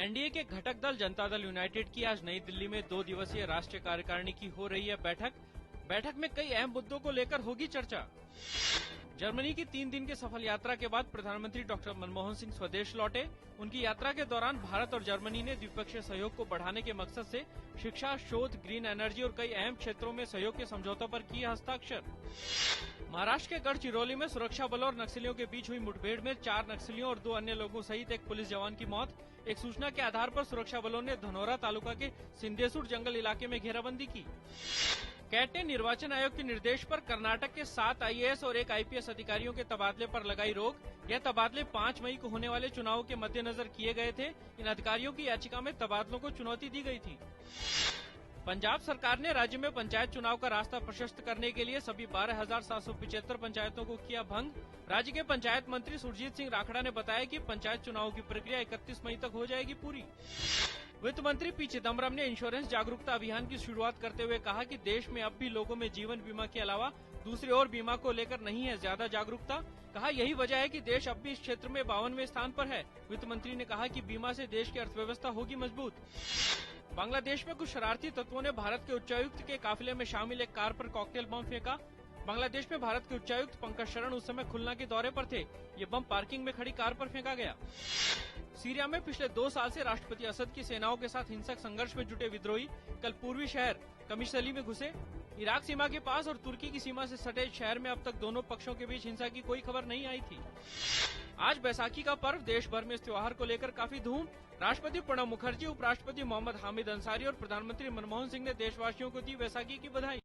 NDA के घटक दल जनता दल यूनाइटेड की आज नई दिल्ली में 2 दिवसीय राष्ट्रीय कार्यकारिणी की हो रही है बैठक में कई अहम मुद्दों को लेकर होगी चर्चा। जर्मनी की 3 दिन की सफल यात्रा के बाद प्रधानमंत्री डॉक्टर मनमोहन सिंह स्वदेश लौटे। उनकी यात्रा के दौरान भारत और जर्मनी ने द्विपक्षीय सहयोग को बढ़ाने के मकसद से शिक्षा, शोध, ग्रीन एनर्जी और कई अहम क्षेत्रों में सहयोग के समझौतों पर किए हस्ताक्षर। महाराष्ट्र के गढ़चिरौली में सुरक्षा बलों और नक्सलियों के बीच हुई मुठभेड़ में 4 नक्सलियों और 2 अन्य लोगों सहित एक पुलिस जवान की मौत। एक सूचना के आधार पर सुरक्षा बलों ने धनोरा तालुका के सिंधेसुर जंगल इलाके में घेराबंदी की। कैट ने निर्वाचन आयोग के निर्देश पर कर्नाटक के 7 आईएएस और 1 आईपीएस अधिकारियों के तबादले पर लगाई रोक। यह तबादले 5 मई को होने वाले चुनावों के मद्देनजर किए गए थे। इन अधिकारियों की याचिका में तबादलों को चुनौती दी गई थी। पंजाब सरकार ने राज्य में पंचायत चुनाव का रास्ता प्रशस्त करने के लिए सभी 12,775 पंचायतों को किया भंग। राज्य के पंचायत मंत्री सुरजीत सिंह राखड़ा ने बताया कि पंचायत चुनाव की प्रक्रिया 31 मई तक हो जाएगी पूरी। वित्त मंत्री पी चिदम्बरम ने इंश्योरेंस जागरूकता अभियान की शुरुआत करते हुए कहा कि देश में अब भी लोगों में जीवन बीमा के अलावा दूसरे और बीमा को लेकर नहीं है ज्यादा जागरूकता। कहा यही वजह है कि देश अब भी इस क्षेत्र में 52वें स्थान पर है। वित्त मंत्री ने कहा कि बीमा से देश की अर्थव्यवस्था होगी मजबूत। बांग्लादेश में कुछ शरारती तत्वों ने भारत के उच्चायुक्त के काफिले में शामिल एक कार पर कॉकटेल बम फेंका। बांग्लादेश में भारत के उच्चायुक्त पंकज शरण उस समय खुलना के दौरे पर थे। ये बम पार्किंग में खड़ी कार पर फेंका गया। सीरिया में पिछले 2 साल से राष्ट्रपति असद की सेनाओं के साथ हिंसक संघर्ष में जुटे विद्रोही कल पूर्वी शहर कमिशली में घुसे। इराक सीमा के पास और तुर्की की सीमा से सटे शहर में अब तक दोनों पक्षों के बीच हिंसा की कोई खबर नहीं आई थी। आज बैसाखी का पर्व, देश भर में इस त्योहार को लेकर काफी धूम। राष्ट्रपति प्रणब मुखर्जी, उपराष्ट्रपति मोहम्मद हामिद अंसारी और प्रधानमंत्री मनमोहन सिंह ने देशवासियों को दी बैसाखी की बधाई।